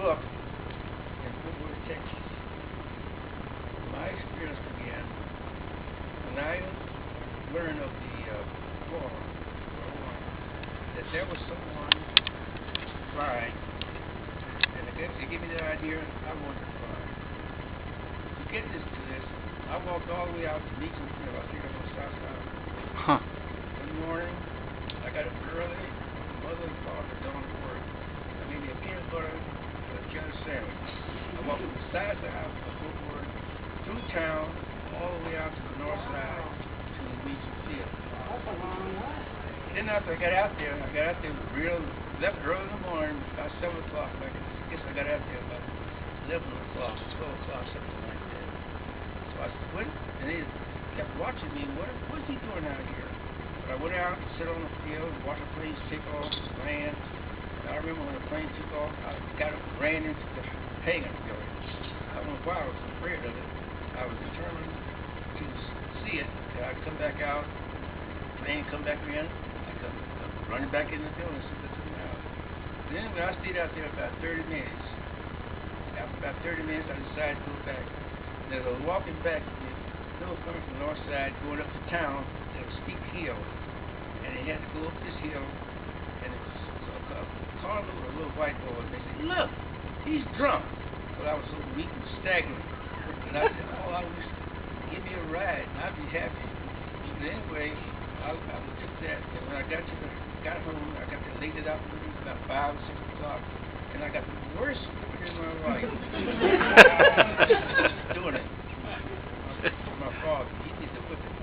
grew up in Fort Worth, Texas. My experience began when I learned of the war, that there was someone flying, and they gave me the idea I wanted to fly. To get to this, I walked all the way out to Meacham Field. I think I was on South Side. Huh. One morning, I got up early. My mother and father had gone to work. I made me a peanut butter and a jelly sandwich. I walked from the side to house to Fort Worth, through town, all the way out to the north side to Meacham Field. Then after I got out there left early in the morning, about 7 o'clock. I guess I got out there about 11 o'clock, 12 o'clock, something like that. So I said, what? And they kept watching me. What's he doing out here? But I went out and sat on the field and watched the planes take off and land. And I remember when the plane took off, I got up and ran into the hangar building. I don't know why I was afraid of it. I was determined to see it. And I'd come back out, the plane come back in, I'd come running back in the building, see what's coming out. But anyway, I stayed out there about 30 minutes. After about 30 minutes, I decided to go back. And as I was walking back, the hill coming from the north side, going up to town, there was a steep hill. And they had to go up this hill, and it was a carload of little white boys. They said, look, he's drunk. Well, I was so weak and staggering. And I said, oh, I wish give me a ride, and I'd be happy. But anyway, I took that, and when I got home, I got laid it out about 5 or 6 o'clock, and I got the worst whipping in my life. Doing it. My father, he did the whipping.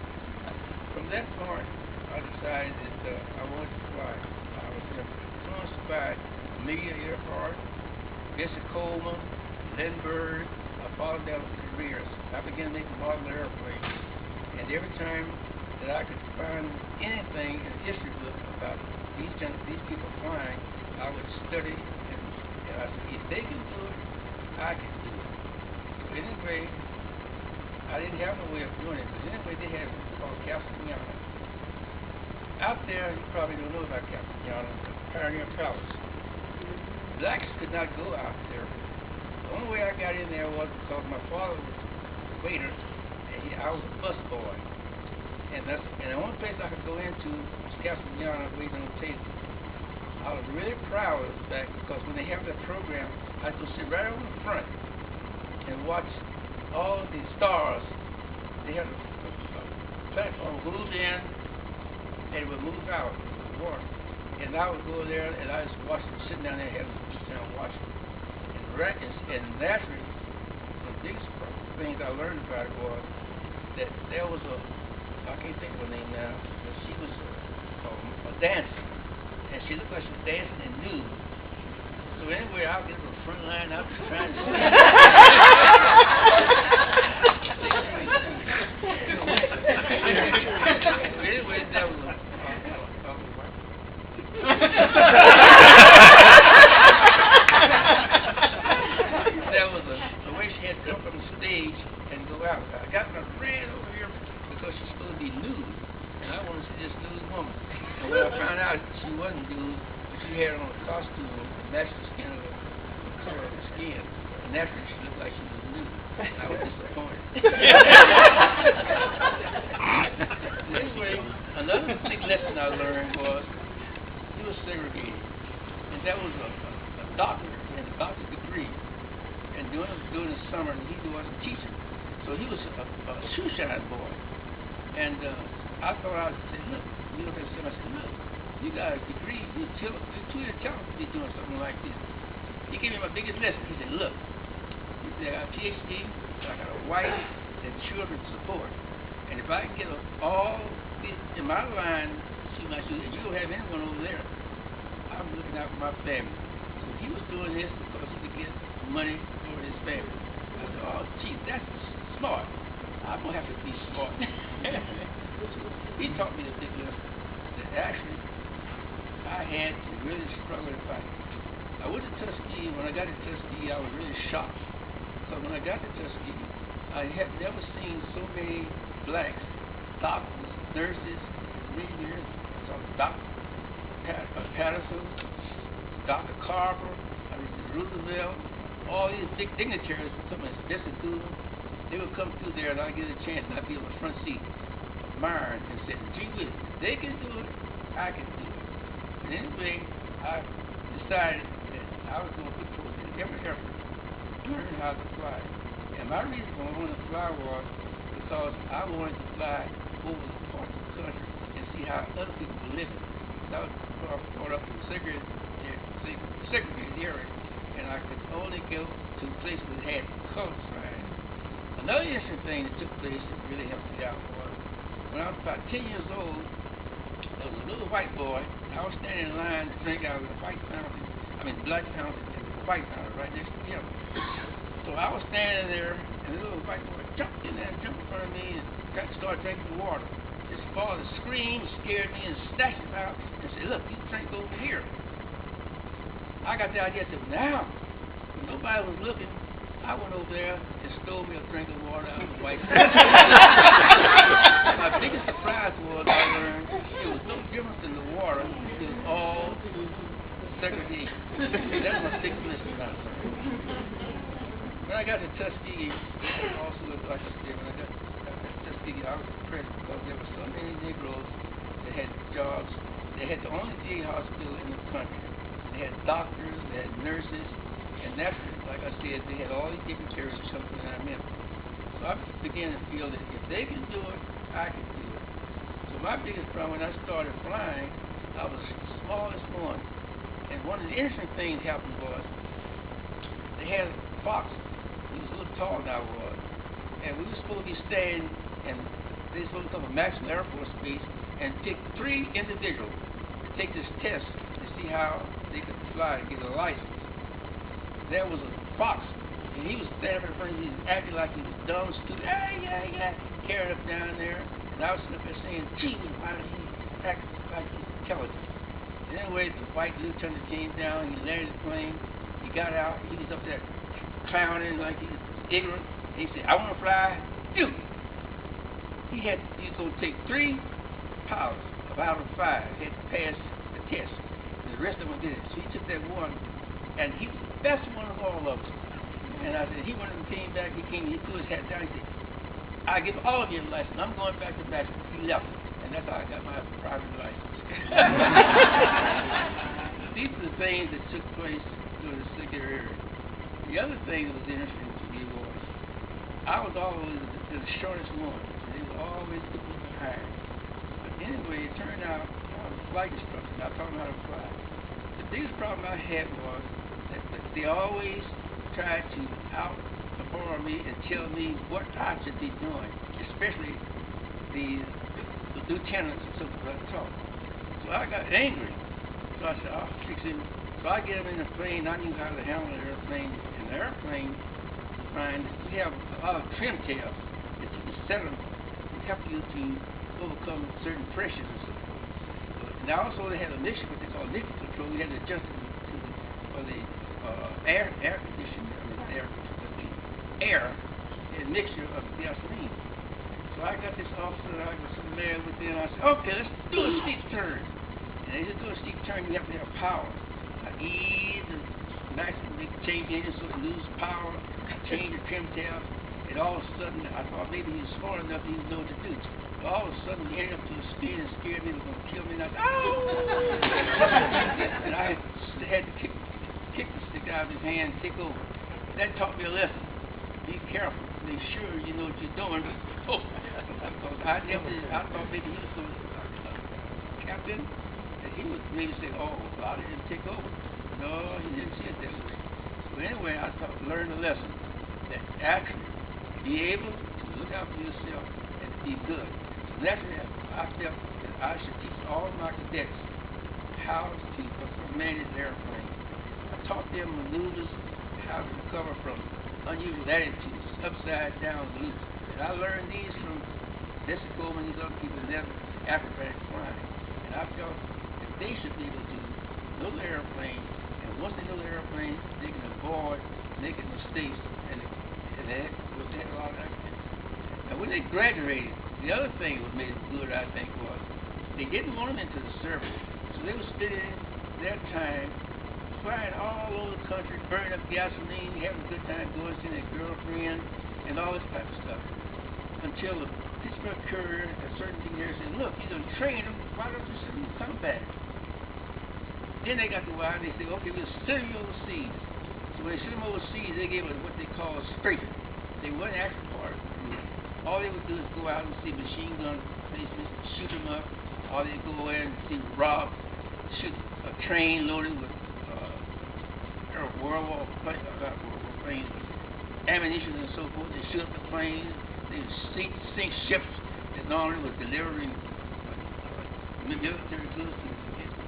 From that point, I decided that I wanted to fly. I was influenced by Amelia Earhart, Bessie Coleman, Lynn Bird. I followed their careers. I began making model airplanes, and every time that I could find anything in a history book about these people flying, I would study, and I said, if they can do it, I can do it. So anyway, I didn't have no way of doing it, but anyway, they had what's called Castellana. Out there, you probably don't know about Castellana, the Pioneer Palace. Blacks could not go out there. The only way I got in there was because my father was a waiter, and I was a bus boy. And the only place I could go into was Castellana waiting on the table. I was really proud of the fact because when they have that program, I could sit right on the front and watch all the stars. They had a platform move in and it would move out with the water. And I would go there and I just watch them sitting down there having a good time watching. And naturally, the biggest things I learned about it was that there was I can't think of her name now, but she was a dancer. And she looked like she was dancing in nude. So anyway, I'll get to the front line, I'll be trying to see. Anyway, that was the way she had to come from the stage and go out. I got my friend over here because she's supposed to be nude, and I wanted to see this nude woman. And when I found out she wasn't nude, but she had on a costume that matched the skin of the color of her skin. And naturally, she looked like she was nude. And I was disappointed. Anyway, another big lesson I learned was he was segregated. And that was a doctor, he had a doctor's degree. And during the summer, he wasn't teaching. So he was a shoeshine boy. And I thought I would say, look, you know what I said? I said, look, you got a degree, you're too talented to be doing something like this. He gave me my biggest lesson. He said, look, he said, I got a PhD, I got a wife and children to support. And if I can get all in my line, see my shoes, and you don't have anyone over there, I'm looking out for my family. So he was doing this because he could get money for his family. I said, oh, gee, that's smart. I'm going to have to be smart. He taught me the big lesson that actually I had to really struggle to fight. I went to Tuskegee. When I got to Tuskegee, I was really shocked. Because when I got to Tuskegee, I had never seen so many blacks, doctors, nurses, engineers. I saw Dr. Patterson, Dr. Carver. I mean, Roosevelt, all these big dignitaries would come and visit through them. They would come through there and I'd get a chance and I'd be on the front seat, admiring and saying, gee whiz, if they can do it, I can do it. And anyway, I decided that I was going to put forth every effort to learn how to fly. And my reason for wanting to fly was because I wanted to fly over the parts of the country and see how other people were living. I was brought up in the segregated area, and I could only go to places that had color signs. Another interesting thing that took place that really helped me out was when I was about 10 years old, there was a little white boy. I was standing in line to drink out of the black fountain and the white fountain right next to him. So I was standing there, and the little white boy jumped in there and jumped in front of me and started drinking the water. His father screamed, scared me, and snatched him out and said, look, you drink over here. I got the idea, I said, now, when nobody was looking, I went over there and stole me a drink of water out of the white fountain. My biggest surprise was I learned it was no different than the water. It was all segregation. That was my biggest lesson I learned. When I got to Tuskegee, also, like I said, when I got to Tuskegee, I was impressed because there were so many Negroes that had jobs. They had the only VA hospital in the country. They had doctors, they had nurses, and naturally, like I said, they had all these different carriers coming from Memphis. So I began to feel that if they can do it, I can do it. So my biggest problem when I started flying, I was the smallest one. And one of the interesting things happened was they had a fox. He was a little taller than I was. And we were supposed to be staying, and they were supposed to come to Maxwell Air Force Base and pick 3 individuals to take this test to see how they could fly and get a license. There was a fox, and he was standing in front of me, he was acting like he was dumb, stupid, carrying up down there. And I was sitting up there saying, gee, why did he act like he's intelligent? And anyway, the white lieutenant came down, he landed the plane, he got out, he was up there clowning like he was ignorant. And he said, I want to fly you. He was going to take 3 pilots out of 5 had to pass the test. And the rest of them did it. So he took that one, and he was the best one of all of us. And I said, he went and came back, he threw his hat down, he said, I give all of you a license. I'm going back to Maxwell. He left. And that's how I got my private license. These are the things that took place during the secondary area. The other thing that was interesting to me was I was always the shortest one. They would always put me behind. But anyway, it turned out I was a flight instructor, and I taught them how to fly. The biggest problem I had was that they always tried to out-perform me and tell me what I should be doing, especially the lieutenants and so forth I taught. So I got angry. So I said, I'll fix him. So I get him in the plane. I knew how to handle an airplane. And the airplane, we have a lot of trim tails that you can set them to help you to overcome certain pressures and so forth. And also they had a mixture, what they call liquid control. We had to adjust it for the air conditioning, air and mixture of gasoline. So I got this officer that I was familiar with, and I said, okay, let's do a steep turn. And as you do a steep turn, you have to have power. I ease and nice and big change engine so it lose power, change the trim tail, and all of a sudden I thought maybe he was smart enough he would know what to do. But all of a sudden he ended up to a speed and scared me, he was going to kill me, and I said, oh! And I had to kick the stick out of his hand and take over. That taught me a lesson. Be careful. Make sure you know what you're doing. Because I thought maybe he was going to captain, and he would maybe say, oh, well, I didn't take over. No, he didn't see it that way. So anyway, I learned a lesson that actually be able to look out for yourself and to be good. So naturally, I felt that I should teach all my cadets how to manage the airplane. I taught them maneuvers, how to recover from unusual attitudes, upside down loops. And I learned these from Jesse Coleman and these other people that never acrobatic flying. And I felt that they should be able to know the airplane, and once they know the airplane, they can avoid making mistakes, and they had a lot of accidents. Now when they graduated, the other thing that made them good, I think, was they didn't want them into the service. So they were spending their time flying all over the country, burning up gasoline, having a good time, going to see their girlfriend, and all this type of stuff. Until the Pittsburgh Courier, a certain thing there, said, look, you're going to train them, why don't you send them to come back? Then they got the wire, and they said, okay, we'll send you overseas. So when they sent them overseas, they gave them what they call a straighter. They weren't actually part of it. All they would do is go out and see machine gun placements, shoot them up. Or they go in and see rob, shoot a train loaded with World War planes, ammunition and so forth. They shoot up the planes. They sink ships that normally was delivering military goods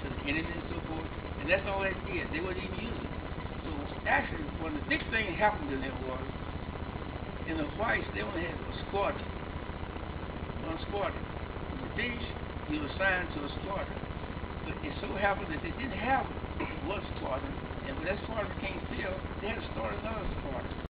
to the enemy and so forth. And that's all they did. They wouldn't even use it. So actually, when the big thing happened to them was, in the whites, they only had a squadron. One squadron. In the British, he was assigned to a squadron. But it so happened that they didn't have one squadron, and when that squadron became filled, they had to start another squadron.